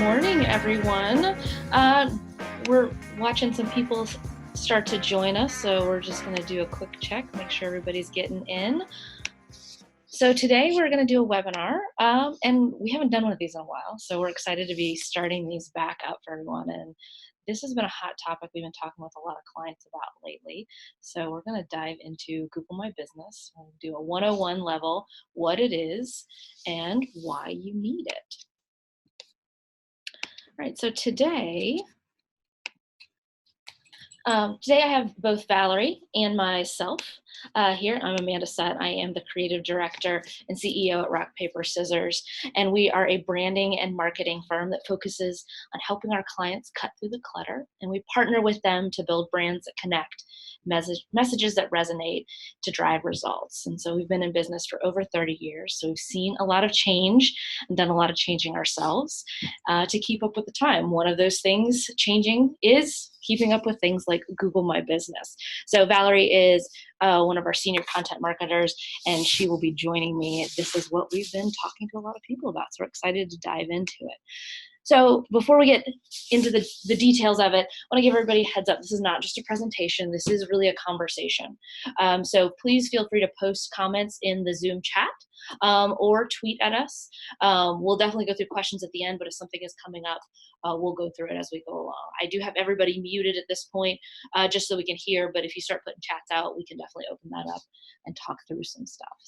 morning, everyone. We're watching some people start to join us, so we're just going to do a quick check, make sure everybody's getting in. So today we're going to do a webinar, and we haven't done one of these in a while, so we're excited to be starting these back up for everyone. And this has been a hot topic we've been talking with a lot of clients about lately. So we're going to dive into Google My Business and do a 101 level, what it is and why you need it. All right, so today I have both Valerie and myself here. I'm Amanda Sutt. I am the creative director and CEO at Rock, Paper, Scissors, and we are a branding and marketing firm that focuses on helping our clients cut through the clutter, and we partner with them to build brands that connect, messages that resonate to drive results. And so we've been in business for over 30 years, so we've seen a lot of change and done a lot of changing ourselves to keep up with the time. One of those things changing is keeping up with things like Google My Business. So Valerie is one of our senior content marketers, and she will be joining me. This is what we've been talking to a lot of people about, so we're excited to dive into it. So before we get into the details of it, I want to give everybody a heads up. This is not just a presentation. This is really a conversation. So please feel free to post comments in the Zoom chat or tweet at us. We'll definitely go through questions at the end, but if something is coming up, we'll go through it as we go along. I do have everybody muted at this point just so we can hear, but if you start putting chats out, we can definitely open that up and talk through some stuff.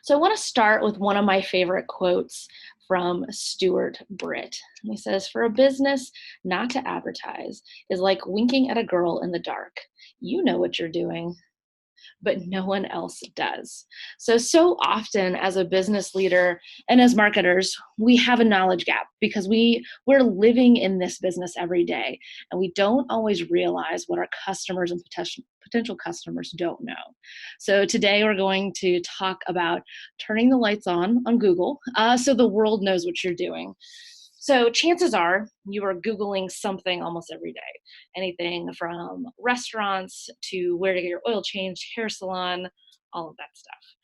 So I want to start with one of my favorite quotes from Stuart Britt. He says, "For a business not to advertise is like winking at a girl in the dark. You know what you're doing, but no one else does." So often as a business leader and as marketers, we have a knowledge gap because we're living in this business every day, and we don't always realize what our customers and potential customers don't know. So today we're going to talk about turning the lights on Google so the world knows what you're doing. So chances are you are Googling something almost every day, anything from restaurants to where to get your oil changed, hair salon, all of that stuff.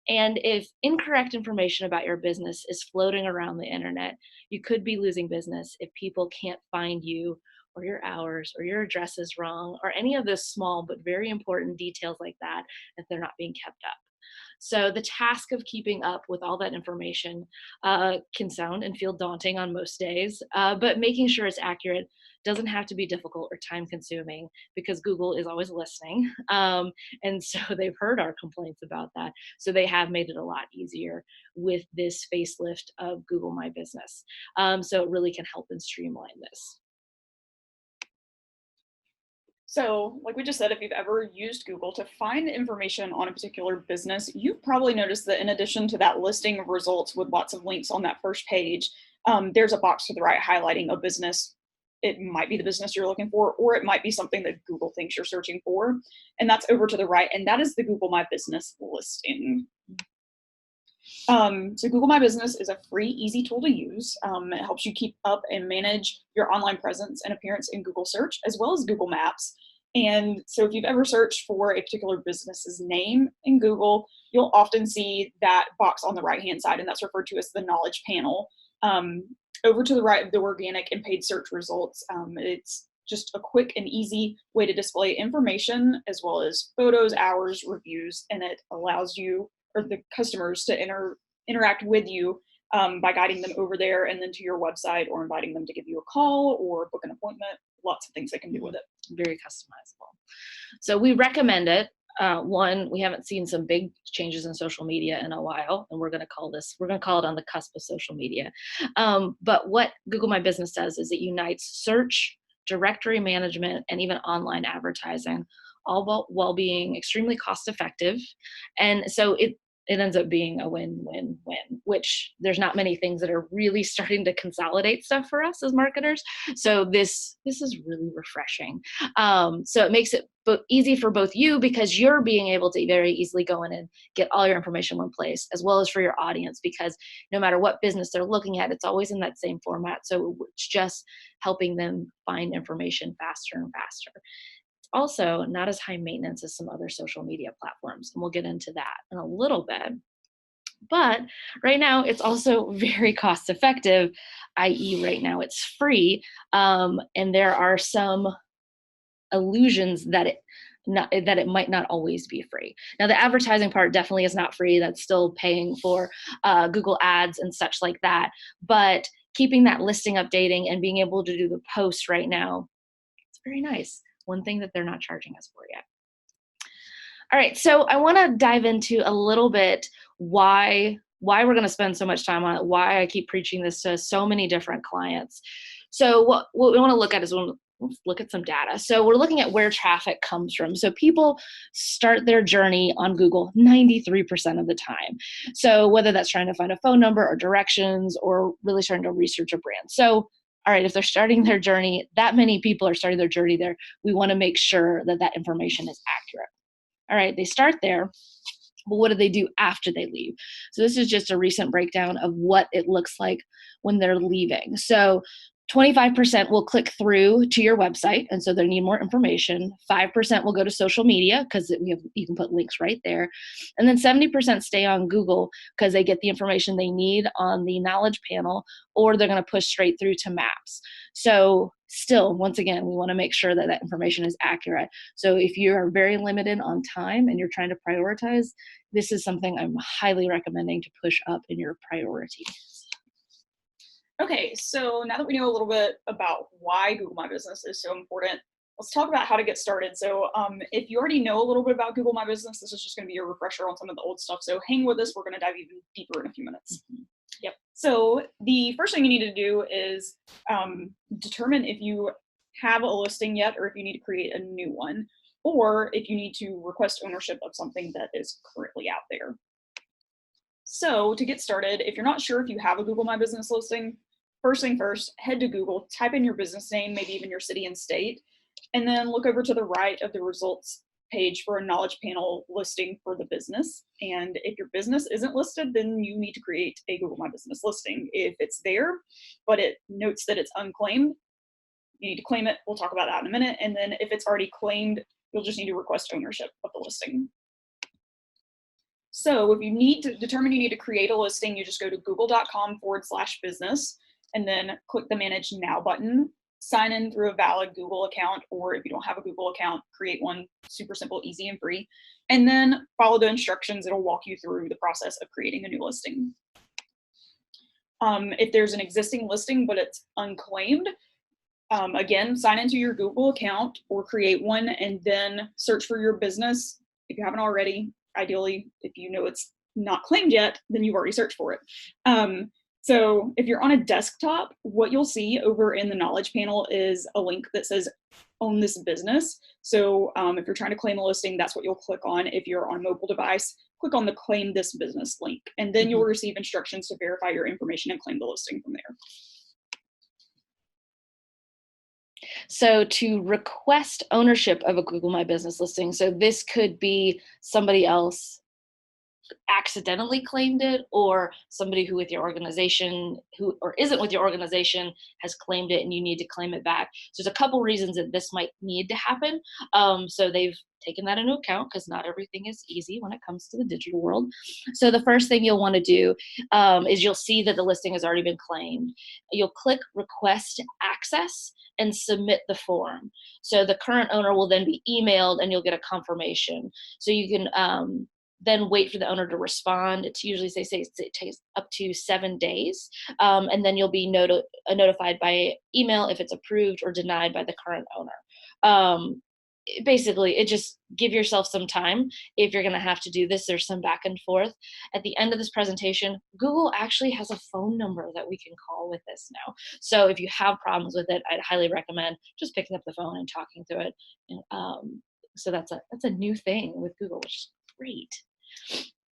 And if incorrect information about your business is floating around the internet, you could be losing business if people can't find you or your hours or your address is wrong or any of those small but very important details like that if they're not being kept up. So the task of keeping up with all that information can sound and feel daunting on most days, but making sure it's accurate doesn't have to be difficult or time consuming because Google is always listening. And so they've heard our complaints about that. So they have made it a lot easier with this facelift of Google My Business. So it really can help and streamline this. So, like we just said, if you've ever used Google to find information on a particular business, you've probably noticed that in addition to that listing of results with lots of links on that first page, there's a box to the right highlighting a business. It might be the business you're looking for, or it might be something that Google thinks you're searching for. And that's over to the right, and that is the Google My Business listing. So Google My Business is a free, easy tool to use. It helps you keep up and manage your online presence and appearance in Google Search, as well as Google Maps. And so if you've ever searched for a particular business's name in Google, you'll often see that box on the right-hand side, and that's referred to as the knowledge panel. Over to the right of the organic and paid search results, it's just a quick and easy way to display information as well as photos, hours, reviews, and it allows you or the customers to interact with you by guiding them over there and then to your website or inviting them to give you a call or book an appointment. Lots of things they can do with it. Very customizable. So we recommend it. One, we haven't seen some big changes in social media in a while, and we're going to call it on the cusp of social media. But what Google My Business does is it unites search, directory management, and even online advertising, all while being extremely cost effective. And so it ends up being a win-win-win, which there's not many things that are really starting to consolidate stuff for us as marketers. So this is really refreshing. So it makes it easy for both you because you're being able to very easily go in and get all your information in one place, as well as for your audience, because no matter what business they're looking at, it's always in that same format. So it's just helping them find information faster and faster. Also not as high maintenance as some other social media platforms, and we'll get into that in a little bit. But right now, it's also very cost effective, i.e., right now it's free. And there are some illusions that it might not always be free. Now, the advertising part definitely is not free. That's still paying for Google Ads and such like that. But keeping that listing updating and being able to do the post right now, it's very nice. One thing that they're not charging us for yet. All right, so I want to dive into a little bit why we're going to spend so much time on it, why I keep preaching this to so many different clients. So what we want to look at is let's look at some data. So we're looking at where traffic comes from. So people start their journey on Google 93% of the time. So whether that's trying to find a phone number or directions or really starting to research a brand. So all right, if they're starting their journey, that many people are starting their journey there, we want to make sure that that information is accurate. All right, they start there, but what do they do after they leave? So this is just a recent breakdown of what it looks like when they're leaving. So 25% will click through to your website, and so they need more information. 5% will go to social media because you can put links right there, and then 70% stay on Google because they get the information they need on the knowledge panel, or they're going to push straight through to Maps. So still, once again, we want to make sure that that information is accurate. So if you are very limited on time and you're trying to prioritize, this is something I'm highly recommending to push up in your priority. Okay, so now that we know a little bit about why Google My Business is so important, let's talk about how to get started. So if you already know a little bit about Google My Business, this is just going to be a refresher on some of the old stuff. So hang with us. We're going to dive even deeper in a few minutes. Mhm. Yep. So the first thing you need to do is determine if you have a listing yet or if you need to create a new one, or if you need to request ownership of something that is currently out there. So to get started, if you're not sure if you have a Google My Business listing, first thing first, head to Google, type in your business name, maybe even your city and state, and then look over to the right of the results page for a knowledge panel listing for the business. And if your business isn't listed, then you need to create a Google My Business listing. If it's there, but it notes that it's unclaimed, you need to claim it. We'll talk about that in a minute. And then if it's already claimed, you'll just need to request ownership of the listing. So if you need to determine you need to create a listing, you just go to google.com/business and then click the Manage Now button, sign in through a valid Google account, or if you don't have a Google account, create one. Super simple, easy, and free. And then follow the instructions. It'll walk you through the process of creating a new listing. If there's an existing listing but it's unclaimed, again, sign into your Google account or create one and then search for your business if you haven't already. Ideally, if you know it's not claimed yet, then you've already searched for it. So if you're on a desktop, what you'll see over in the knowledge panel is a link that says own this business. So if you're trying to claim a listing, that's what you'll click on. If you're on a mobile device, click on the claim this business link, and then you'll receive instructions to verify your information and claim the listing from there. So to request ownership of a Google My Business listing, so this could be somebody else accidentally claimed it, or somebody who with your organization who or isn't with your organization has claimed it and you need to claim it back. So there's a couple reasons that this might need to happen. So they've taken that into account because not everything is easy when it comes to the digital world. So the first thing you'll want to do is you'll see that the listing has already been claimed. You'll click request access and submit the form. So the current owner will then be emailed and you'll get a confirmation. So you can then wait for the owner to respond. It's usually, they say it takes up to 7 days. And then you'll be notified by email if it's approved or denied by the current owner. Basically, it just give yourself some time if you're going to have to do this. There's some back and forth. At the end of this presentation, Google actually has a phone number that we can call with this now. So if you have problems with it, I'd highly recommend just picking up the phone and talking through it. And, so that's a new thing with Google, which is great.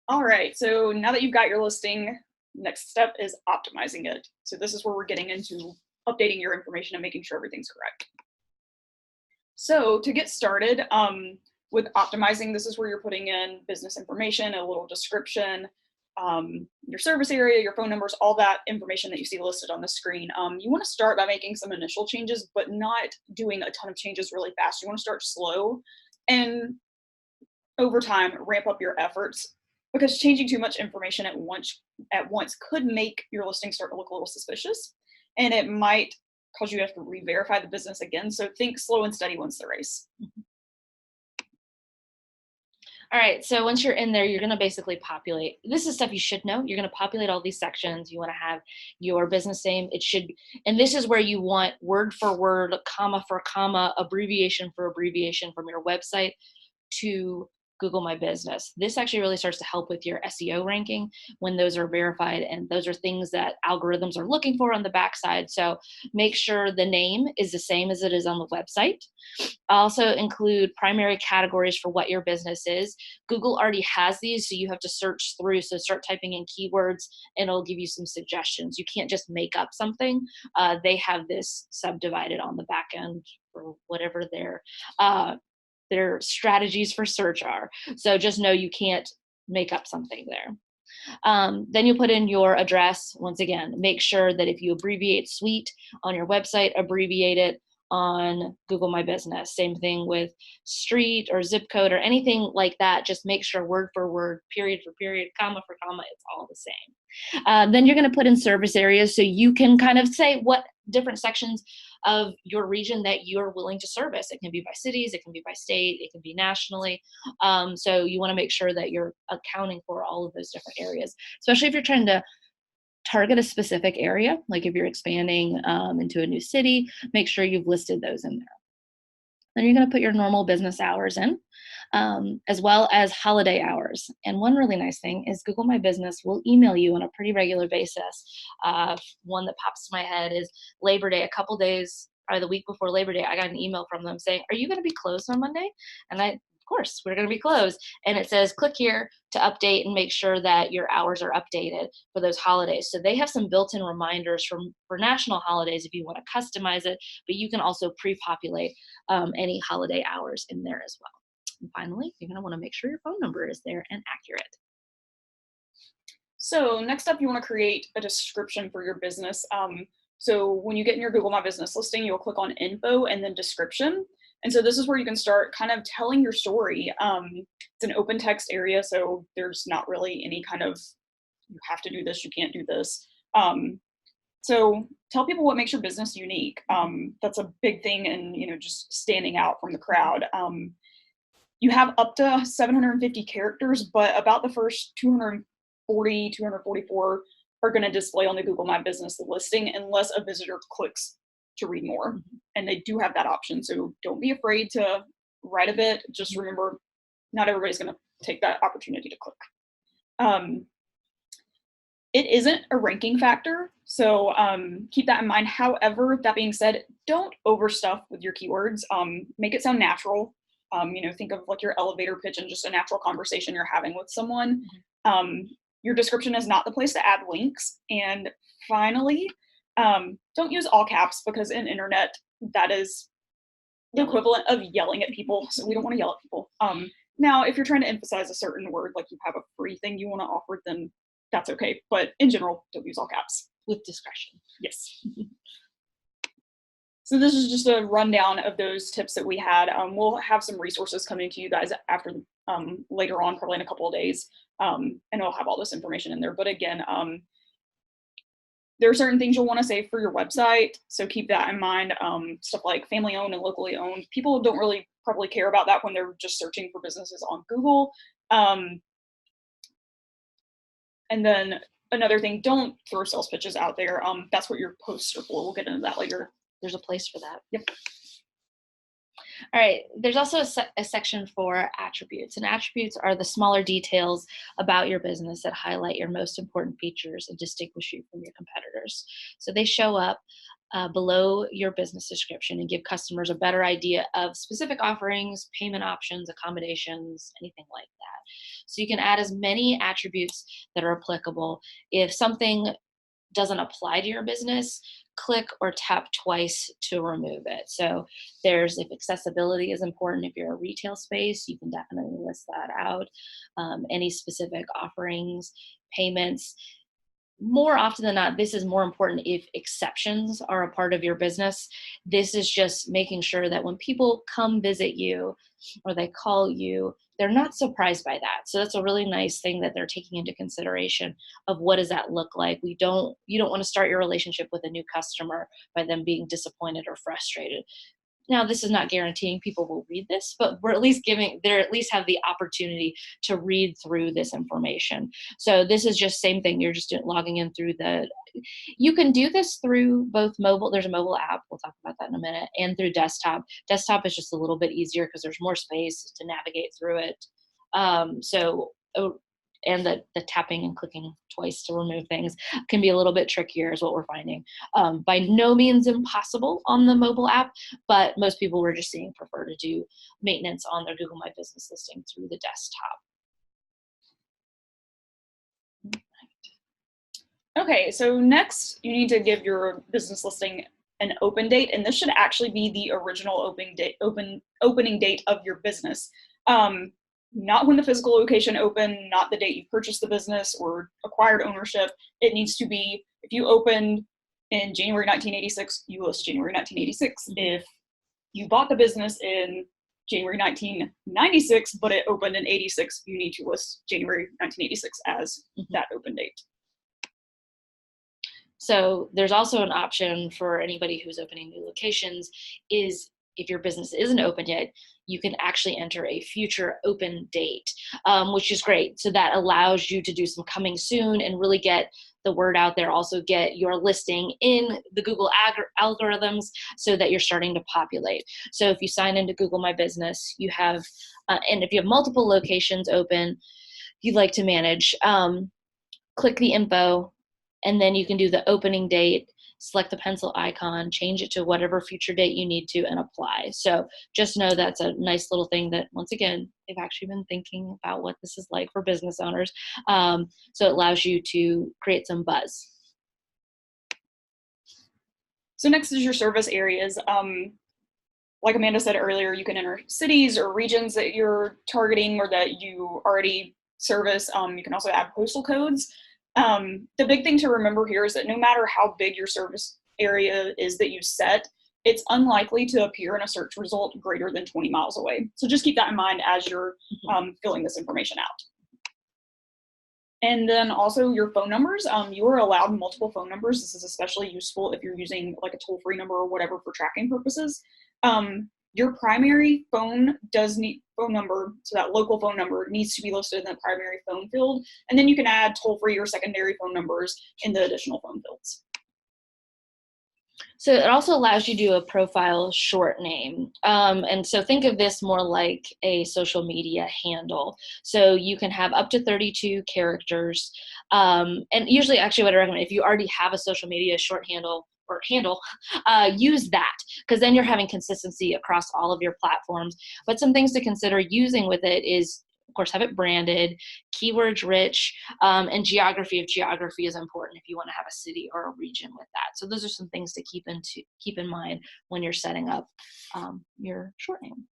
All right, so now that you've got your listing, next step is optimizing it. So this is where we're getting into updating your information and making sure everything's correct. So to get started with optimizing, this is where you're putting in business information, a little description, your service area, your phone numbers, all that information that you see listed on the screen. You want to start by making some initial changes, but not doing a ton of changes really fast. You want to start slow and over time ramp up your efforts because changing too much information at once could make your listing start to look a little suspicious, and it might cause you to have to re-verify the business again. So think slow and steady wins the race. All right, so once you're in there, you're gonna basically populate. This is stuff you should know. You're gonna populate all these sections. You wanna have your business name. It should, and this is where you want word for word, comma for comma, abbreviation for abbreviation from your website to Google My Business. This actually really starts to help with your SEO ranking when those are verified, and those are things that algorithms are looking for on the backside. So make sure the name is the same as it is on the website. Also include primary categories for what your business is. Google already has these, so you have to search through. So start typing in keywords and it'll give you some suggestions. You can't just make up something. They have this subdivided on the back end for whatever their strategies for search are. So just know you can't make up something there. Then you put in your address. Once again, make sure that if you abbreviate suite on your website, abbreviate it on Google My Business. Same thing with street or zip code or anything like that. Just make sure word for word, period for period, comma for comma, it's all the same. Then you're going to put in service areas so you can kind of say what different sections of your region that you're willing to service. It can be by cities, it can be by state, it can be nationally. So you want to make sure that you're accounting for all of those different areas, especially if you're trying to target a specific area, like if you're expanding into a new city, make sure you've listed those in there. Then you're going to put your normal business hours in, as well as holiday hours. And one really nice thing is Google My Business will email you on a pretty regular basis. One that pops to my head is Labor Day. A couple days, probably the week before Labor Day, I got an email from them saying, "Are you going to be closed on Monday?" And of course, we're going to be closed. And it says, click here to update and make sure that your hours are updated for those holidays. So they have some built-in reminders for national holidays if you want to customize it, but you can also pre-populate any holiday hours in there as well. And finally, you're going to want to make sure your phone number is there and accurate. So next up, you want to create a description for your business. So when you get in your Google My Business listing, you'll click on info and then description. And so this is where you can start kind of telling your story. It's an open text area, so there's not really any kind of, you have to do this, you can't do this. So tell people what makes your business unique. That's a big thing, and just standing out from the crowd. You have up to 750 characters, but about the first 240, 244 are going to display on the Google My Business listing unless a visitor clicks to read more. And they do have that option. So don't be afraid to write a bit. Just remember, not everybody's going to take that opportunity to click. It isn't a ranking factor, so keep that in mind. However, that being said, don't overstuff with your keywords. Make it sound natural. Think of like your elevator pitch and just a natural conversation you're having with someone. Your description is not the place to add links. And finally, don't use all caps, because in internet, that is the equivalent of yelling at people. So we don't want to yell at people. Now, if you're trying to emphasize a certain word, like you have a free thing you want to offer, then that's okay. But in general, don't use all caps. With discretion. Yes. So this is just a rundown of those tips that we had. We'll have some resources coming to you guys after later on, probably in a couple of days, and it'll have all this information in there. But again, there are certain things you'll want to save for your website, so keep that in mind. Stuff like family owned and locally owned. People don't really probably care about that when they're just searching for businesses on Google. And then another thing, don't throw sales pitches out there. That's what your posts are for. We'll get into that later. There's a place for that. Yep. All right, there's also a section for attributes, and attributes are the smaller details about your business that highlight your most important features and distinguish you from your competitors. So they show up below your business description and give customers a better idea of specific offerings, payment options, accommodations, anything like that. So you can add as many attributes that are applicable. If something doesn't apply to your business, click or tap twice to remove it. So if accessibility is important, if you're a retail space, you can definitely list that out. Any specific offerings, payments. More often than not, this is more important if exceptions are a part of your business. This is just making sure that when people come visit you, or they call you, they're not surprised by that. So that's a really nice thing that they're taking into consideration of what does that look like. You don't want to start your relationship with a new customer by them being disappointed or frustrated. Now, this is not guaranteeing people will read this, but we're at least they at least have the opportunity to read through this information. So this is just same thing. You're just logging in through you can do this through both mobile. There's a mobile app. We'll talk about that in a minute, and through desktop. Desktop is just a little bit easier because there's more space to navigate through it. So, and the tapping and clicking twice to remove things can be a little bit trickier is what we're finding. By no means impossible on the mobile app, but most people we're just seeing prefer to do maintenance on their Google My Business listing through the desktop. Okay, so next you need to give your business listing an open date, and this should actually be the original opening date of your business. Not when the physical location opened, not the date you purchased the business or acquired ownership. It needs to be, if you opened in January 1986, you list January 1986. If you bought the business in January 1996, but it opened in 86, you need to list January 1986 as that open date. So there's also an option for anybody who's opening new locations is if your business isn't open yet, you can actually enter a future open date, which is great. So that allows you to do some coming soon and really get the word out there, also get your listing in the Google algorithms so that you're starting to populate. So if you sign into Google My Business, you have, and if you have multiple locations open you'd like to manage, click the info, and then you can do the opening date, select the pencil icon, change it to whatever future date you need to, and apply. So just know that's a nice little thing that, once again, they've actually been thinking about what this is like for business owners. So it allows you to create some buzz. So next is your service areas. Like Amanda said earlier, you can enter cities or regions that you're targeting or that you already service. You can also add postal codes. The big thing to remember here is that no matter how big your service area is that you set, it's unlikely to appear in a search result greater than 20 miles away. So just keep that in mind as you're filling this information out. And then also your phone numbers. You are allowed multiple phone numbers. This is especially useful if you're using like a toll-free number or whatever for tracking purposes. Your primary phone number, so that local phone number needs to be listed in the primary phone field, and then you can add toll-free or secondary phone numbers in the additional phone fields. So it also allows you to do a profile short name. And so think of this more like a social media handle. So you can have up to 32 characters. And usually actually what I recommend, if you already have a social media short handle, use that, because then you're having consistency across all of your platforms. But some things to consider using with it is, of course, have it branded, keywords rich, and geography. If geography is important, if you want to have a city or a region with that. So those are some things to keep in mind when you're setting up your short name.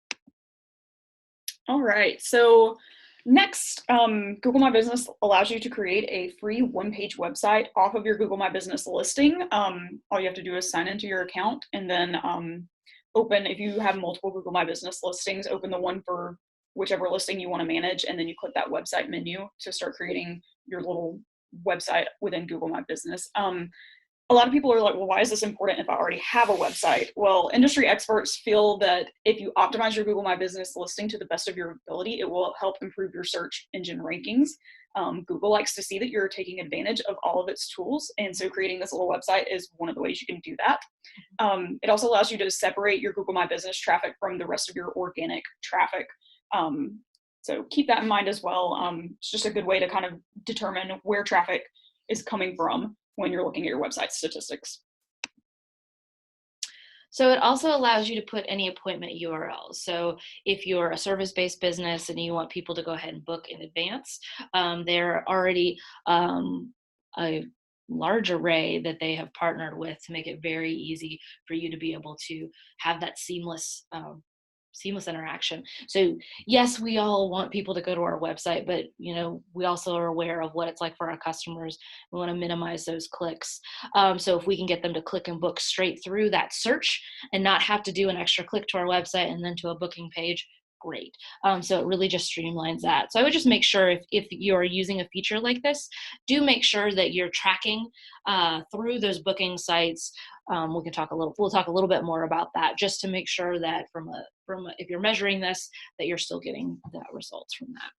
All right, so next, Google My Business allows you to create a free one-page website off of your Google My Business listing. All you have to do is sign into your account and then open, if you have multiple Google My Business listings, open the one for whichever listing you want to manage, and then you click that website menu to start creating your little website within Google My Business. A lot of people are like, well, why is this important if I already have a website? Well, industry experts feel that if you optimize your Google My Business listing to the best of your ability, it will help improve your search engine rankings. Google likes to see that you're taking advantage of all of its tools, and so creating this little website is one of the ways you can do that. It also allows you to separate your Google My Business traffic from the rest of your organic traffic. So keep that in mind as well. It's just a good way to kind of determine where traffic is coming from when you're looking at your website statistics. So it also allows you to put any appointment URLs. So if you're a service-based business and you want people to go ahead and book in advance, there are already a large array that they have partnered with to make it very easy for you to be able to have that seamless interaction. So yes, we all want people to go to our website, but we also are aware of what it's like for our customers. We want to minimize those clicks. So if we can get them to click and book straight through that search and not have to do an extra click to our website and then to a booking page, great. So it really just streamlines that. So I would just make sure if you're using a feature like this, do make sure that you're tracking through those booking sites. We'll talk a little bit more about that, just to make sure that if you're measuring this, that you're still getting the results from that.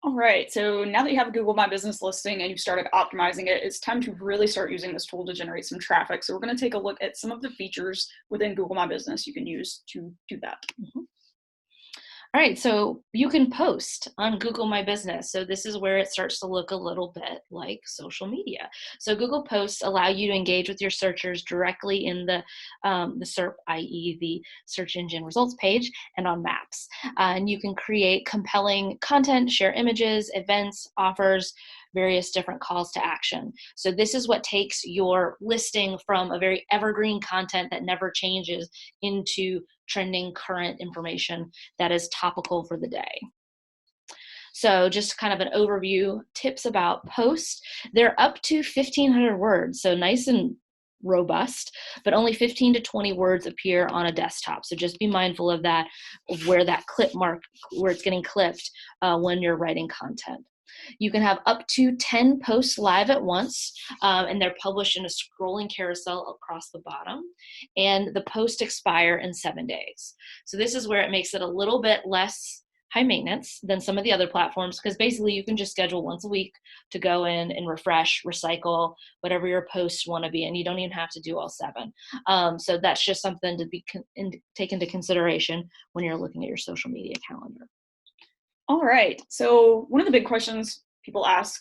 All right, so now that you have a Google My Business listing and you've started optimizing it, it's time to really start using this tool to generate some traffic. So we're going to take a look at some of the features within Google My Business you can use to do that. Mhm. All right, so you can post on Google My Business. So this is where it starts to look a little bit like social media. So Google Posts allow you to engage with your searchers directly in the SERP, i.e. the search engine results page, and on Maps. And you can create compelling content, share images, events, offers, various different calls to action. So this is what takes your listing from a very evergreen content that never changes into trending current information that is topical for the day. So just kind of an overview, tips about posts. They're up to 1,500 words, so nice and robust, but only 15 to 20 words appear on a desktop. So just be mindful of that, of where that clip mark, where it's getting clipped when you're writing content. You can have up to 10 posts live at once, and they're published in a scrolling carousel across the bottom, and the posts expire in 7 days. So this is where it makes it a little bit less high maintenance than some of the other platforms, because basically you can just schedule once a week to go in and refresh, recycle whatever your posts want to be, and you don't even have to do all 7. So that's just something to be take into consideration when you're looking at your social media calendar. All right, so one of the big questions people ask,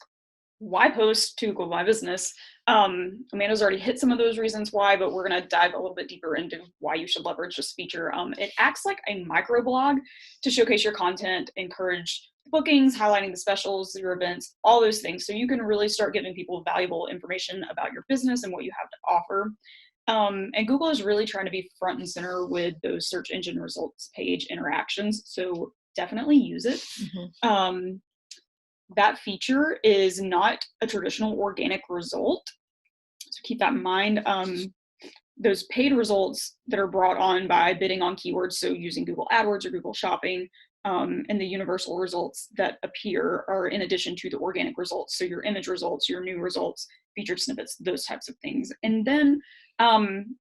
why post to Google My Business? Amanda's already hit some of those reasons why, but we're going to dive a little bit deeper into why you should leverage this feature. It acts like a microblog to showcase your content, encourage bookings, highlighting the specials, your events, all those things. So you can really start giving people valuable information about your business and what you have to offer. And Google is really trying to be front and center with those search engine results page interactions. So definitely use it. Mm-hmm. That feature is not a traditional organic result. So keep that in mind. Those paid results that are brought on by bidding on keywords, so using Google AdWords or Google Shopping, and the universal results that appear are in addition to the organic results. So your image results, your new results, featured snippets, those types of things. And then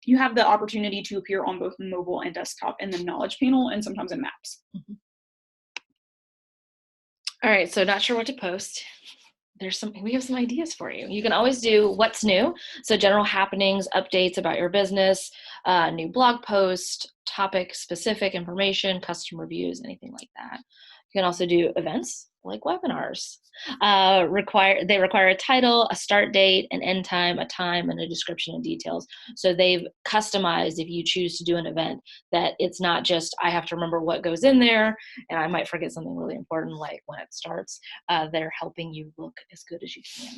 you have the opportunity to appear on both mobile and desktop in the knowledge panel and sometimes in Maps. Mm-hmm. All right, so not sure what to post. We have some ideas for you. You can always do what's new. So general happenings, updates about your business, new blog post, topic specific information, custom reviews, anything like that. You can also do events like webinars. They require a title, a start date, an end time, a time, and a description and details. So they've customized, if you choose to do an event, that it's not just I have to remember what goes in there and I might forget something really important like when it starts. They're helping you look as good as you can.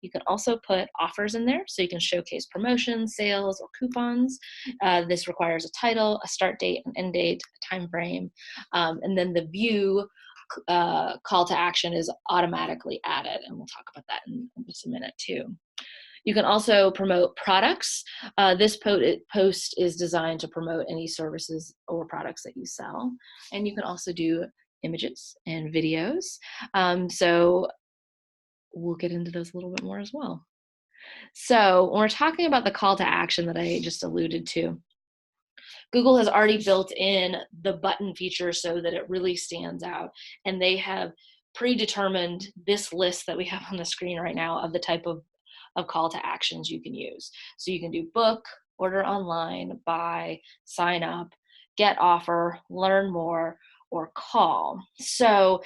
You can also put offers in there, so you can showcase promotions, sales, or coupons. This requires a title, a start date, an end date, a time frame, and then the view call to action is automatically added, and we'll talk about that in just a minute too. You can also promote products. This post is designed to promote any services or products that you sell, and you can also do images and videos. So we'll get into those a little bit more as well. So when we're talking about the call to action that I just alluded to, Google has already built in the button feature so that it really stands out. And they have predetermined this list that we have on the screen right now of the type of call to actions you can use. So you can do book, order online, buy, sign up, get offer, learn more, or call. So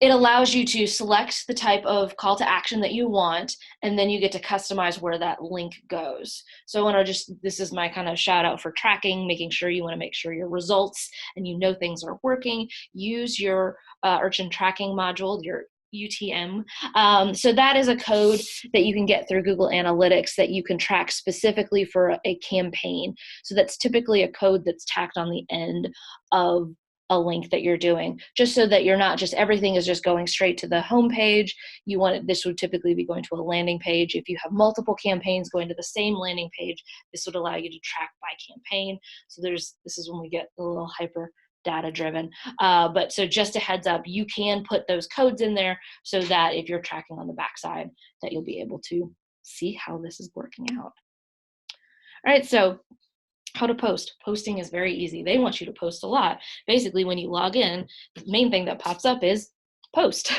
it allows you to select the type of call to action that you want, and then you get to customize where that link goes. So I want to this is my kind of shout out for tracking, making sure you want to make sure your results and you know things are working. Use your urchin tracking module, your UTM. So that is a code that you can get through Google Analytics that you can track specifically for a campaign. So that's typically a code that's tacked on the end of a link that you're doing, just so that you're not just everything is just going straight to the home page. This would typically be going to a landing page. If you have multiple campaigns going to the same landing page, this would allow you to track by campaign. So this is when we get a little hyper data driven. But so just a heads up, you can put those codes in there so that if you're tracking on the backside, that you'll be able to see how this is working out. All right, so how to post. Posting is very easy. They want you to post a lot. Basically, when you log in, the main thing that pops up is post.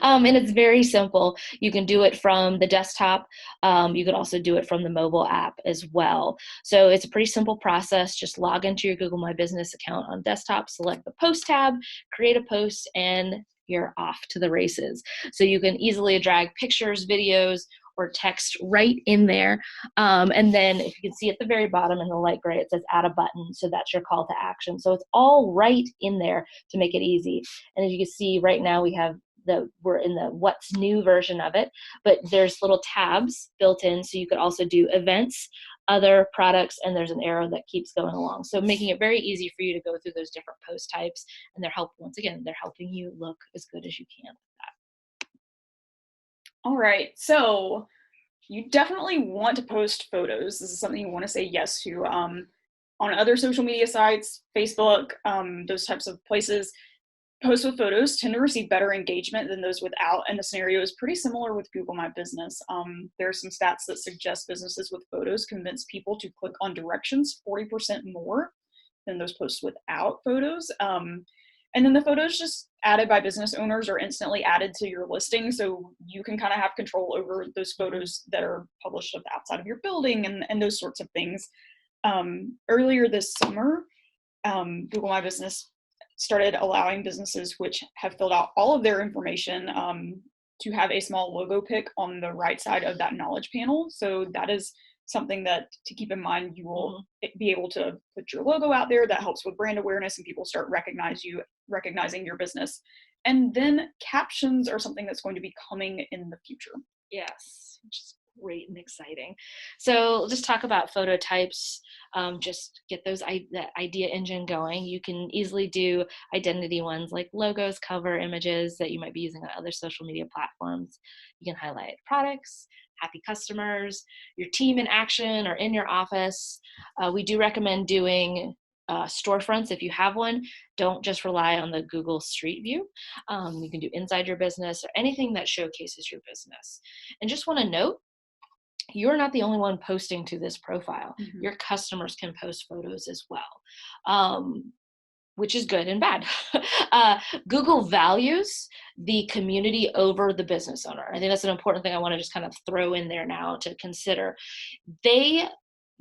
And it's very simple. You can do it from the desktop. You can also do it from the mobile app as well. So it's a pretty simple process. Just log into your Google My Business account on desktop, select the post tab, create a post, and you're off to the races. So you can easily drag pictures, videos, or text right in there. And then if you can see at the very bottom in the light gray, it says add a button. So that's your call to action. So it's all right in there to make it easy. And as you can see right now, we're in the what's new version of it, but there's little tabs built in. So you could also do events, other products, and there's an arrow that keeps going along. So making it very easy for you to go through those different post types. And once again, they're helping you look as good as you can with that. All right, so you definitely want to post photos. This is something you want to say yes to. On other social media sites, Facebook, those types of places, posts with photos tend to receive better engagement than those without, and the scenario is pretty similar with Google My Business. There are some stats that suggest businesses with photos convince people to click on directions 40% more than those posts without photos. And then the photos just added by business owners are instantly added to your listing, so you can kind of have control over those photos that are published of the outside of your building and those sorts of things. Earlier this summer, Google My Business started allowing businesses which have filled out all of their information to have a small logo pick on the right side of that knowledge panel. So that is something that to keep in mind. You will be able to put your logo out there. That helps with brand awareness and people start recognizing your business. And then captions are something that's going to be coming in the future. Yes, which is great and exciting. So just talk about photo types. Just get that idea engine going. You can easily do identity ones like logos, cover images that you might be using on other social media platforms. You can highlight products, happy customers, your team in action or in your office. We do recommend doing storefronts if you have one. Don't just rely on the Google Street View. You can do inside your business or anything that showcases your business. And just want to note, you're not the only one posting to this profile. Mm-hmm. Your customers can post photos as well, which is good and bad. Google values the community over the business owner. I think that's an important thing I want to just kind of throw in there now to consider. They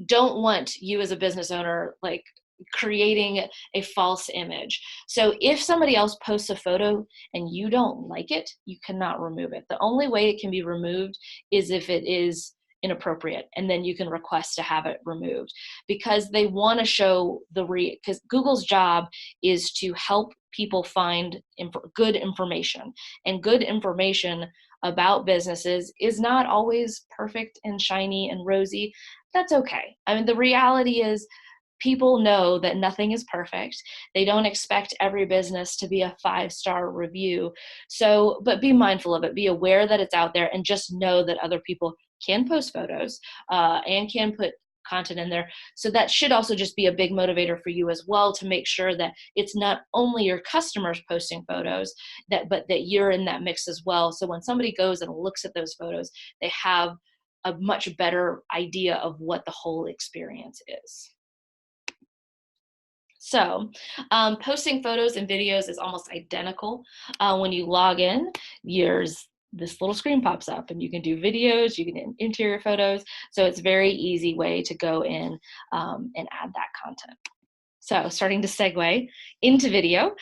don't want you as a business owner like creating a false image. So if somebody else posts a photo and you don't like it, you cannot remove it. The only way it can be removed is if it is inappropriate, and then you can request to have it removed, because they want to show because Google's job is to help people find good information, and good information about businesses is not always perfect and shiny and rosy. That's okay. I mean, the reality is people know that nothing is perfect. They don't expect every business to be a 5-star review. So, but be mindful of it, be aware that it's out there, and just know that other people can post photos and can put content in there. So that should also just be a big motivator for you as well, to make sure that it's not only your customers posting photos, but that you're in that mix as well. So when somebody goes and looks at those photos, they have a much better idea of what the whole experience is. So posting photos and videos is almost identical. When you log in, this little screen pops up and you can do videos, you can do interior photos. So it's a very easy way to go in and add that content. So starting to segue into video.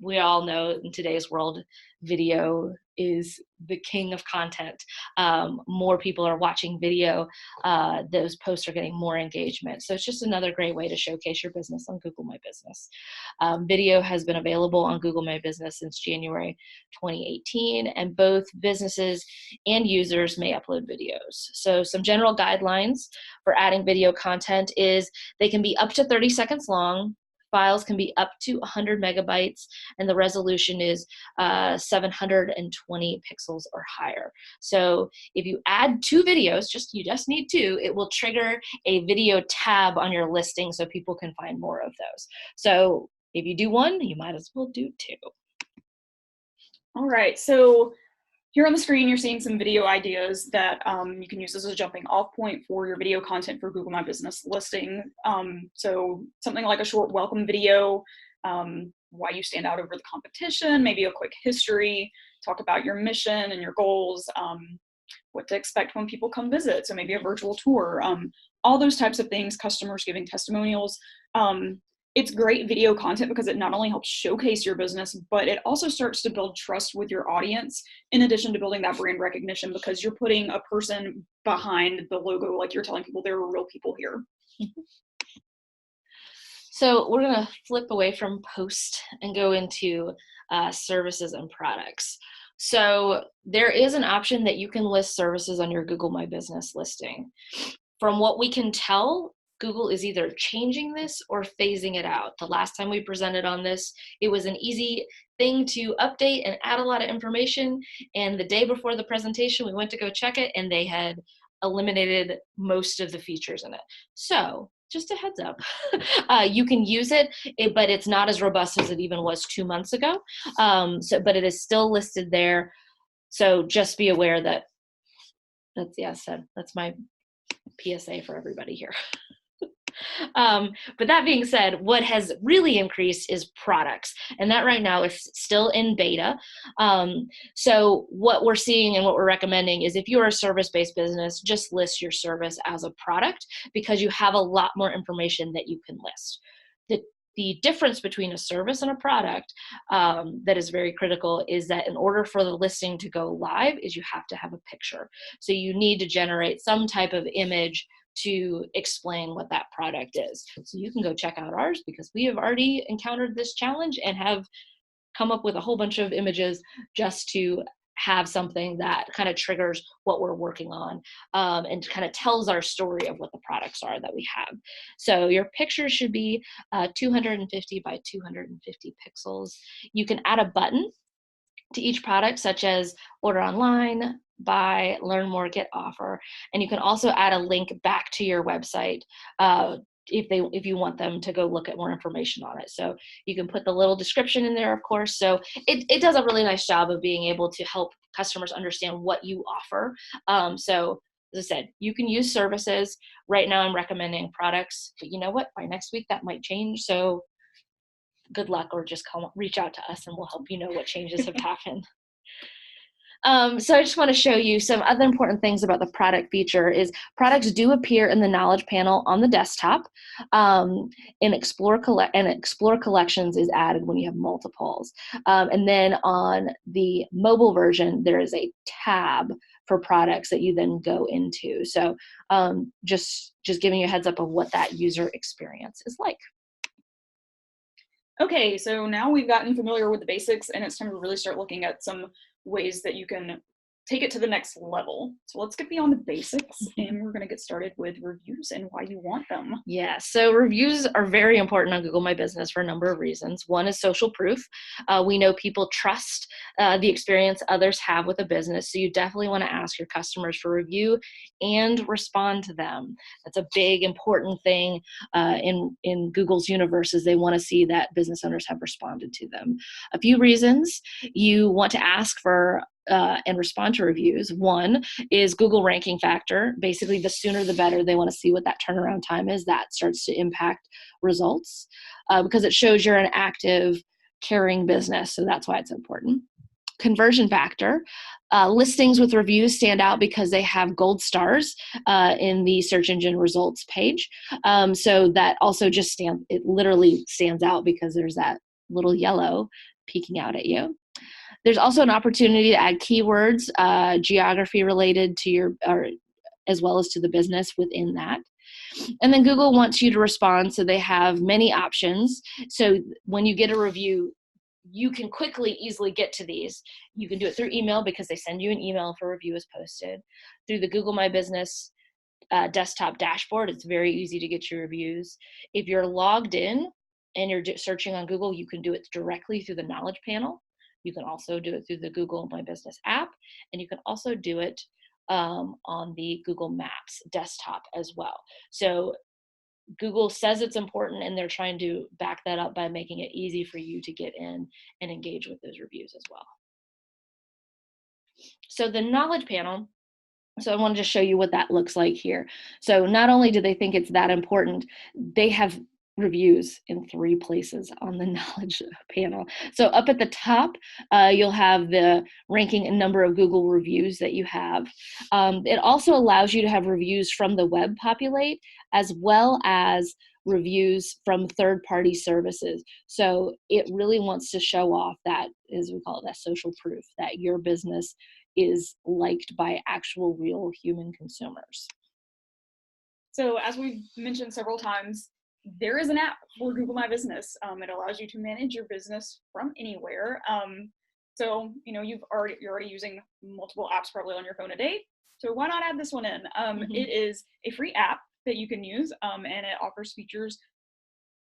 We all know in today's world, video is the king of content. More people are watching video. Those posts are getting more engagement. So it's just another great way to showcase your business on Google My Business. Video has been available on Google My Business since January 2018, and both businesses and users may upload videos. So some general guidelines for adding video content is they can be up to 30 seconds long. Files can be up to 100 megabytes, and the resolution is 720 pixels or higher. So if you add 2 videos, you just need 2, it will trigger a video tab on your listing so people can find more of those. So If you do one, you might as well do two. All right, so here on the screen, you're seeing some video ideas that you can use as a jumping off point for your video content for Google My Business listing. So something like a short welcome video, why you stand out over the competition, maybe a quick history, talk about your mission and your goals, what to expect when people come visit. So maybe a virtual tour, all those types of things, customers giving testimonials. It's great video content because it not only helps showcase your business, but it also starts to build trust with your audience, in addition to building that brand recognition, because you're putting a person behind the logo, like you're telling people there are real people here. So we're going to flip away from post and go into services and products. So there is an option that you can list services on your Google My Business listing. From what we can tell, Google is either changing this or phasing it out. The last time we presented on this, it was an easy thing to update and add a lot of information. And the day before the presentation, we went to go check it, and they had eliminated most of the features in it. So just a heads up, you can use it, but it's not as robust as it even was 2 months ago. But it is still listed there. So just be aware that that's my PSA for everybody here. But that being said, what has really increased is products, and that right now is still in beta. So what we're seeing and what we're recommending is if you're a service-based business, just list your service as a product, because you have a lot more information that you can list. The difference between a service and a product that is very critical is that in order for the listing to go live is you have to have a picture. So you need to generate some type of image to explain what that product is. So you can go check out ours, because we have already encountered this challenge and have come up with a whole bunch of images just to have something that kind of triggers what we're working on, and kind of tells our story of what the products are that we have. So your picture should be 250 by 250 pixels. You can add a button to each product, such as order online, buy, learn more, get offer. And you can also add a link back to your website if you want them to go look at more information on it. So you can put the little description in there, of course. So it does a really nice job of being able to help customers understand what you offer. So as I said, you can use services. Right now I'm recommending products, but you know what? By next week that might change. So good luck, or just reach out to us and we'll help you know what changes have happened. So I just want to show you some other important things about the product feature is products do appear in the knowledge panel on the desktop, and explore collections is added when you have multiples. And then on the mobile version, there is a tab for products that you then go into. So just giving you a heads up of what that user experience is like. Okay, so now we've gotten familiar with the basics, and it's time to really start looking at some ways that you can take it to the next level. So let's get beyond the basics, and we're going to get started with reviews and why you want them. Yeah, so reviews are very important on Google My Business for a number of reasons. One is social proof. We know people trust the experience others have with a business, so you definitely want to ask your customers for review and respond to them. That's a big, important thing in Google's universe, is they want to see that business owners have responded to them. A few reasons you want to ask for and respond to reviews. One is Google ranking factor. Basically, the sooner the better. They want to see what that turnaround time is. That starts to impact results because it shows you're an active, caring business. So that's why it's important. Conversion factor. Listings with reviews stand out because they have gold stars in the search engine results page. So that also just it literally stands out because there's that little yellow peeking out at you. There's also an opportunity to add keywords, geography related to or as well as to the business within that. And then Google wants you to respond, so they have many options. So when you get a review, you can easily get to these. You can do it through email because they send you an email if a review is posted. Through the Google My Business desktop dashboard, it's very easy to get your reviews. If you're logged in and you're searching on Google, you can do it directly through the knowledge panel. You can also do it through the Google My Business app, and you can also do it on the Google Maps desktop as well. So Google says it's important, and they're trying to back that up by making it easy for you to get in and engage with those reviews as well. So the knowledge panel, so I wanted to show you what that looks like here. So not only do they think it's that important, they have reviews in 3 places on the knowledge panel. So up at the top, you'll have the ranking and number of Google reviews that you have. It also allows you to have reviews from the web populate, as well as reviews from third-party services. So it really wants to show off that, as we call it, that social proof that your business is liked by actual real human consumers. So as we've mentioned several times, there is an app for Google My Business. It allows you to manage your business from anywhere. So you're already using multiple apps probably on your phone a day. So why not add this one in? It is a free app that you can use, and it offers features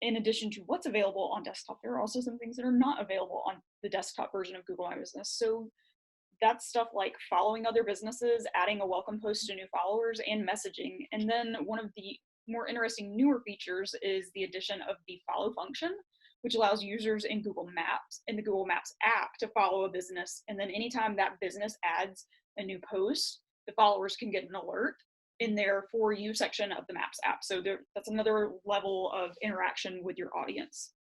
in addition to what's available on desktop. There are also some things that are not available on the desktop version of Google My Business. So that's stuff like following other businesses, adding a welcome post to new followers, and messaging. And then one of the more interesting newer features is the addition of the follow function, which allows users in the Google Maps app to follow a business. And then anytime that business adds a new post, the followers can get an alert in their For You section of the Maps app. So that's another level of interaction with your audience.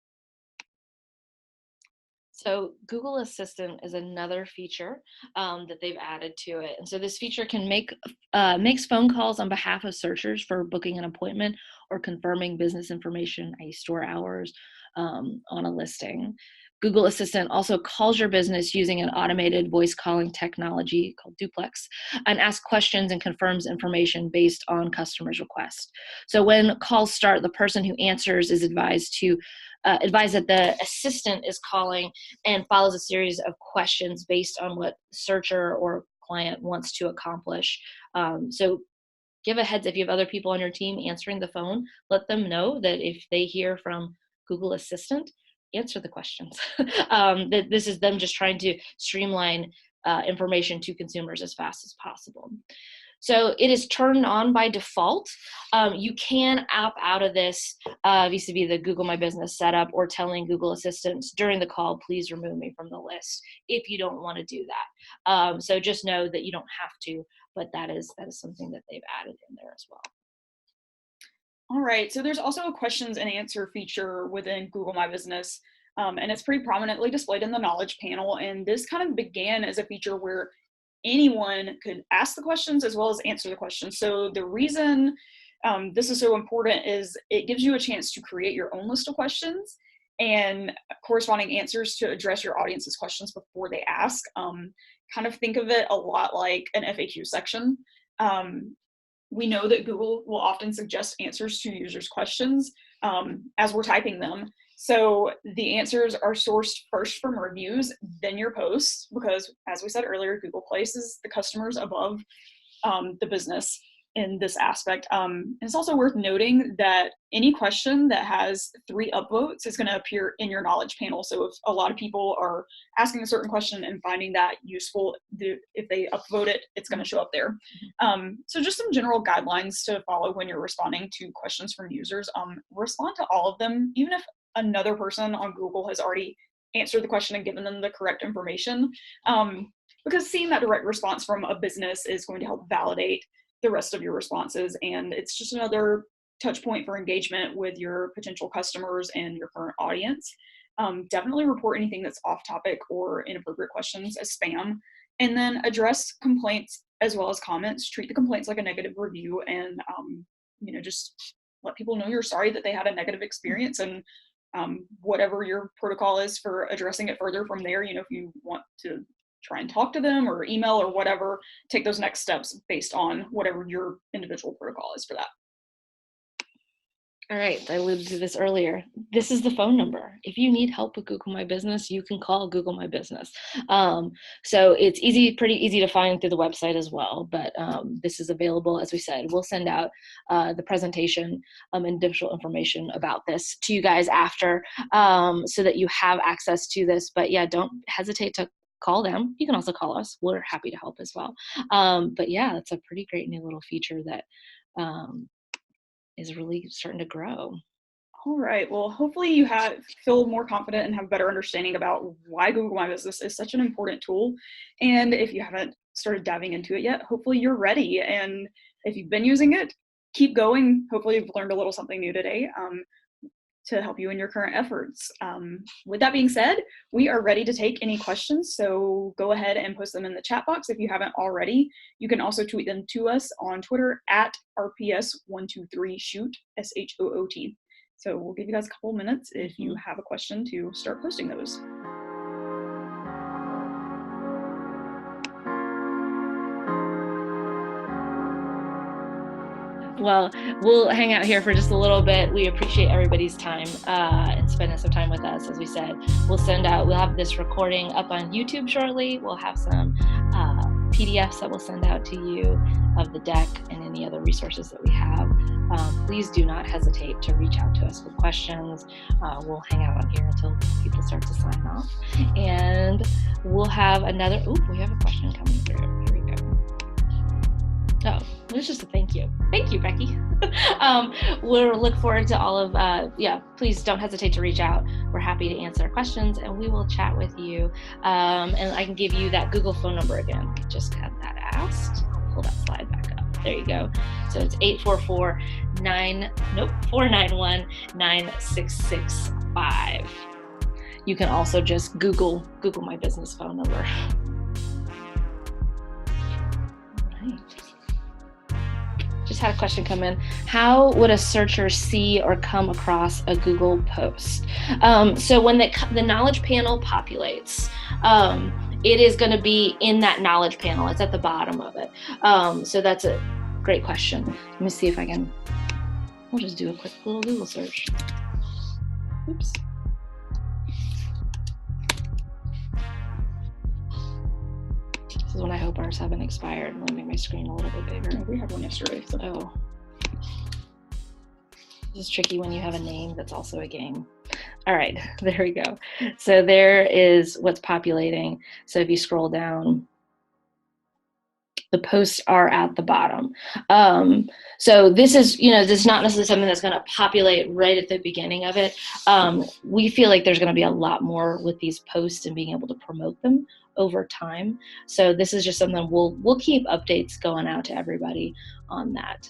So Google Assistant is another feature that they've added to it. And so this feature can makes phone calls on behalf of searchers for booking an appointment or confirming business information, i.e. store hours, on a listing. Google Assistant also calls your business using an automated voice calling technology called Duplex and asks questions and confirms information based on customers' requests. So when calls start, the person who answers is advised that the assistant is calling and follows a series of questions based on what searcher or client wants to accomplish. So give a heads if you have other people on your team answering the phone, let them know that if they hear from Google Assistant, answer the questions. That this is them just trying to streamline information to consumers as fast as possible. So it is turned on by default. You can opt out of this vis-a-vis the Google My Business setup, or telling Google Assistant during the call, please remove me from the list if you don't want to do that. So just know that you don't have to, but that is something that they've added in there as well. All right, so there's also a questions and answer feature within Google My Business, and it's pretty prominently displayed in the knowledge panel. And this kind of began as a feature where anyone could ask the questions as well as answer the questions. So the reason this is so important is it gives you a chance to create your own list of questions and corresponding answers to address your audience's questions before they ask. Kind of think of it a lot like an FAQ section. We know that Google will often suggest answers to users' questions as we're typing them. So the answers are sourced first from reviews, then your posts, because as we said earlier, Google places the customers above the business in this aspect. And it's also worth noting that any question that has 3 upvotes is going to appear in your knowledge panel. So if a lot of people are asking a certain question and finding that useful, if they upvote it, it's going to show up there. So just some general guidelines to follow when you're responding to questions from users. Respond to all of them, even if another person on Google has already answered the question and given them the correct information. Because seeing that direct response from a business is going to help validate the rest of your responses. And it's just another touch point for engagement with your potential customers and your current audience. Definitely report anything that's off topic or inappropriate questions as spam, and then address complaints as well as comments. Treat the complaints like a negative review, and just let people know you're sorry that they had a negative experience, and whatever your protocol is for addressing it further from there. If you want to try and talk to them or email or whatever, take those next steps based on whatever your individual protocol is for that. All right, I alluded to this earlier. This is the phone number. If you need help with Google My Business, you can call Google My Business. So it's pretty easy to find through the website as well, but this is available, as we said. We'll send out the presentation and additional information about this to you guys after, so that you have access to this. But yeah, don't hesitate to call them. You can also call us. We're happy to help as well. But yeah, it's a pretty great new little feature that is really starting to grow. All right. Well, hopefully you feel more confident and have a better understanding about why Google My Business is such an important tool. And if you haven't started diving into it yet, hopefully you're ready. And if you've been using it, keep going. Hopefully you've learned a little something new today to help you in your current efforts. With that being said, we are ready to take any questions. So go ahead and post them in the chat box if you haven't already. You can also tweet them to us on Twitter at RPS123shoot, SHOOT. So we'll give you guys a couple of minutes if you have a question to start posting those. Well, we'll hang out here for just a little bit. We appreciate everybody's time and spending some time with us. As we said, we'll have this recording up on YouTube shortly. We'll have some PDFs that we'll send out to you of the deck and any other resources that we have. Please do not hesitate to reach out to us with questions. We'll hang out on here until people start to sign off. And we'll have another, we have a question coming through. Here we go. Oh, it was just a thank you. Thank you, Becky. We'll look forward to all of, please don't hesitate to reach out. We're happy to answer questions and we will chat with you. And I can give you that Google phone number again. I just had that asked. I'll pull that slide back up. There you go. So it's 491-9665. You can also just Google my business phone number. Just had a question come in. How would a searcher see or come across a Google post? So when the knowledge panel populates, it is going to be in that knowledge panel. It's at the bottom of it. So that's a great question. Let me see if I can, we'll just do a quick little Google search. Oops. This is when I hope ours haven't expired. Let me make my screen a little bit bigger. We had one yesterday. So. Oh. This is tricky when you have a name that's also a game. All right, there we go. So there is what's populating. So if you scroll down, the posts are at the bottom. So this is, this is not necessarily something that's going to populate right at the beginning of it. We feel like there's going to be a lot more with these posts and being able to promote them over time. So this is just something we'll keep updates going out to everybody on that.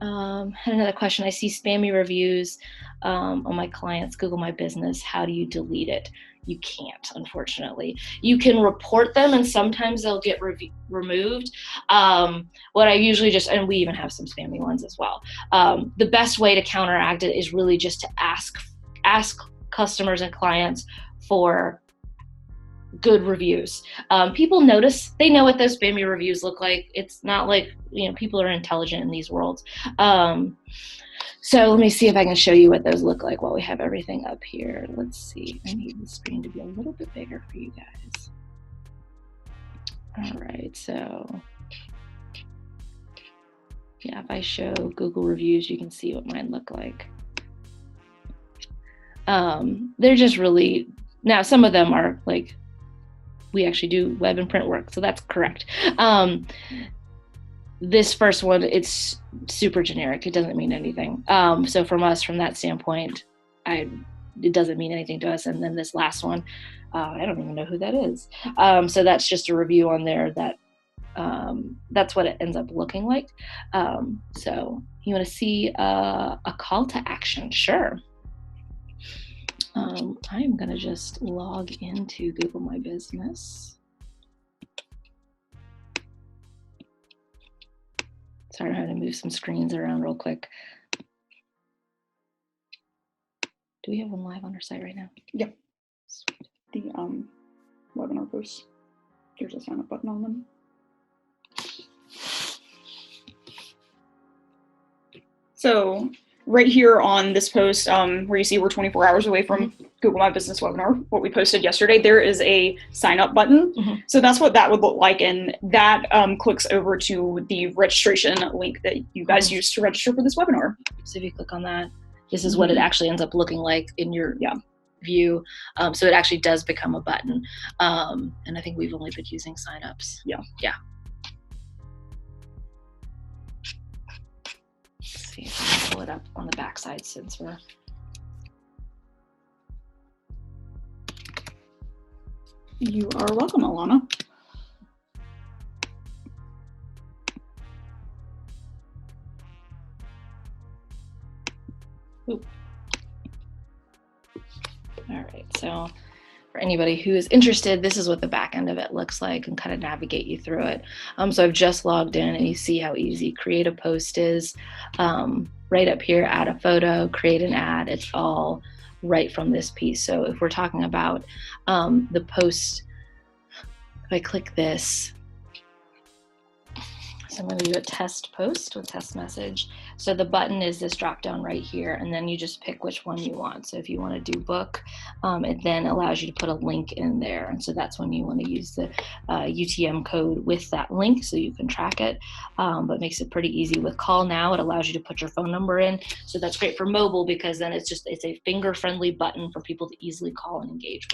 And another question, I see spammy reviews on my clients' Google My Business. How do you delete it? You can't, unfortunately. You can report them and sometimes they'll get removed. What I usually and we even have some spammy ones as well. The best way to counteract it is really just to ask customers and clients for good reviews. People notice, they know what those spammy reviews look like. It's not like, people are intelligent in these worlds. So let me see if I can show you what those look like while we have everything up here. Let's see, I need the screen to be a little bit bigger for you guys. All right, so yeah, if I show Google reviews, you can see what mine look like. They're just really, now some of them are like, we actually do web and print work, so that's correct. This first one, it's super generic. It doesn't mean anything. So from that standpoint, it doesn't mean anything to us. And then this last one, I don't even know who that is. So that's just a review on there that's what it ends up looking like. So you want to see a call to action? Sure. I'm going to just log into Google My Business. Sorry, I'm having to move some screens around real quick. Do we have one live on our site right now? Yep. Sweet. The webinar posts, there's a sign up button on them. So right here on this post, where you see we're 24 hours away from Google My Business webinar, what we posted yesterday, there is a sign up button. So that's what that would look like. And that clicks over to the registration link that you guys used to register for this webinar. So if you click on that, this is what it actually ends up looking like in your view. So it actually does become a button. And I think we've only been using signups. Yeah. see if I can pull it up on the backside since we're. You are welcome, Alana. Oop. All right, so for anybody who is interested, this is what the back end of it looks like and kind of navigate you through it. So I've just logged in and you see how easy create a post is. Right up here, add a photo, create an ad. It's all right from this piece. So if we're talking about the post, if I click this, so I'm going to do a test post with test message. So the button is this drop down right here, and then you just pick which one you want. So if you want to do book, it then allows you to put a link in there. And so that's when you want to use the UTM code with that link so you can track it, but makes it pretty easy. With call now, it allows you to put your phone number in. So that's great for mobile because then it's a finger friendly button for people to easily call and engage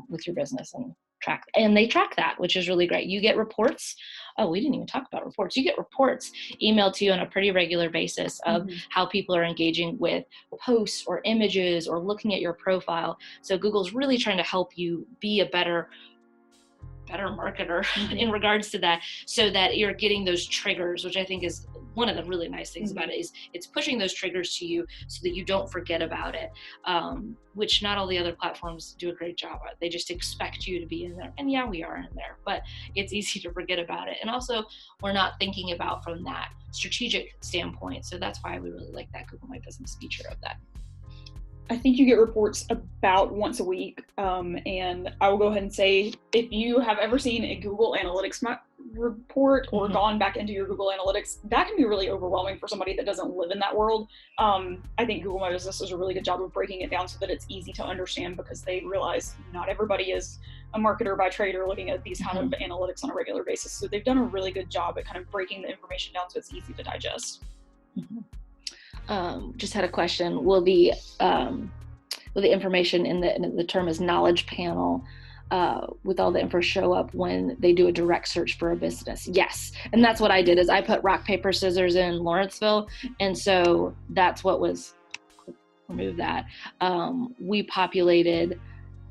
with your business and track. And they track that, which is really great. You get reports. Oh, we didn't even talk about reports. You get reports emailed to you on a pretty regular basis of how people are engaging with posts or images or looking at your profile. So Google's really trying to help you be a better marketer in regards to that, so that you're getting those triggers, which I think is one of the really nice things about it, is it's pushing those triggers to you so that you don't forget about it, which not all the other platforms do a great job at. They just expect you to be in there. And yeah, we are in there, but it's easy to forget about it. And also we're not thinking about from that strategic standpoint. So that's why we really like that Google My Business feature of that. I think you get reports about once a week. And I will go ahead and say, if you have ever seen a Google Analytics report or gone back into your Google Analytics, that can be really overwhelming for somebody that doesn't live in that world. I think Google My Business does a really good job of breaking it down so that it's easy to understand, because they realize not everybody is a marketer by trade or looking at these kind of analytics on a regular basis. So they've done a really good job at kind of breaking the information down so it's easy to digest. Just had a question. Will the information in the term is knowledge panel with all the info show up when they do a direct search for a business? Yes. And that's what I did, is I put rock, paper, scissors in Lawrenceville. And so that's what was, remove that. We populated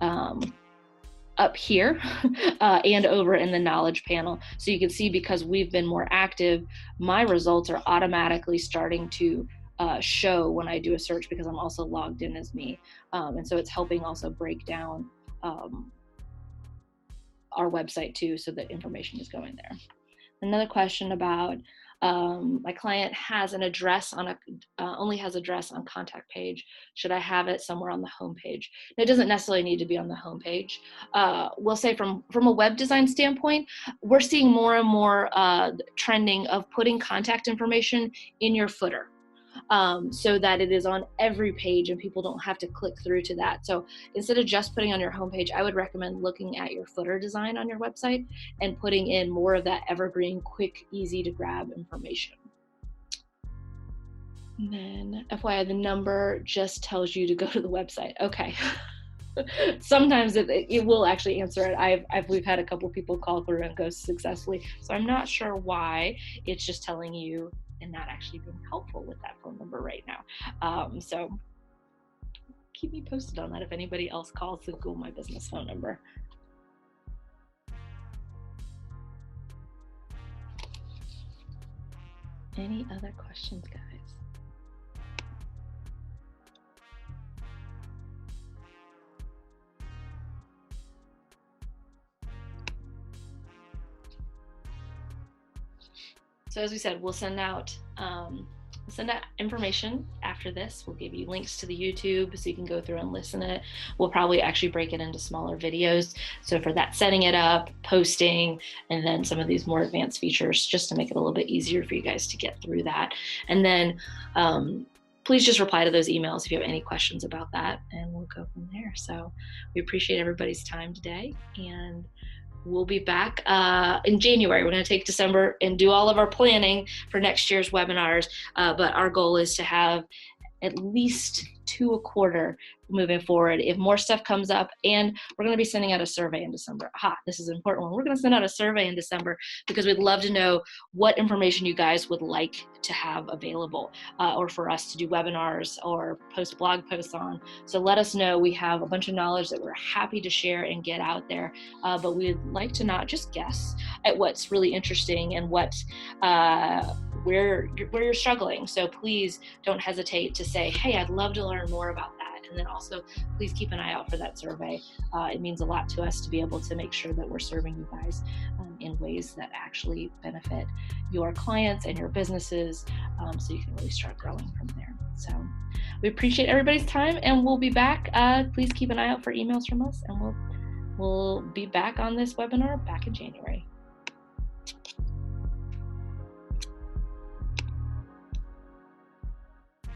up here and over in the knowledge panel. So you can see, because we've been more active, my results are automatically starting to show when I do a search, because I'm also logged in as me. And so it's helping also break down our website too, so that information is going there. Another question about my client has an address on only has address on contact page. Should I have it somewhere on the homepage? It doesn't necessarily need to be on the homepage. We'll say from a web design standpoint, we're seeing more and more trending of putting contact information in your footer. So that it is on every page and people don't have to click through to that. So instead of just putting on your homepage, I would recommend looking at your footer design on your website and putting in more of that evergreen, quick, easy to grab information. And then FYI, the number just tells you to go to the website. Okay. Sometimes it will actually answer it. We've had a couple people call through and go successfully. So I'm not sure why it's just telling you and not actually being helpful with that phone number right now. So keep me posted on that if anybody else calls the Google My Business phone number. Any other questions, guys? So as we said, we'll send out information after this. We'll give you links to the YouTube so you can go through and listen to it. We'll probably actually break it into smaller videos. So for that, setting it up, posting, and then some of these more advanced features, just to make it a little bit easier for you guys to get through that. And then please just reply to those emails if you have any questions about that, and we'll go from there. So we appreciate everybody's time today, and we'll be back in January. We're going to take December and do all of our planning for next year's webinars. But our goal is to have at least 2 a quarter moving forward. If more stuff comes up, and we're going to be sending out a survey in December. This is an important one. We're going to send out a survey in December because we'd love to know what information you guys would like to have available, or for us to do webinars or post blog posts on. So let us know. We have a bunch of knowledge that we're happy to share and get out there, but we'd like to not just guess at what's really interesting and what where you're struggling. So please don't hesitate to say, hey, I'd love to learn more about that. And then also, please keep an eye out for that survey. It means a lot to us to be able to make sure that we're serving you guys in ways that actually benefit your clients and your businesses, so you can really start growing from there. So we appreciate everybody's time, and we'll be back. Please keep an eye out for emails from us, and we'll be back on this webinar back in January.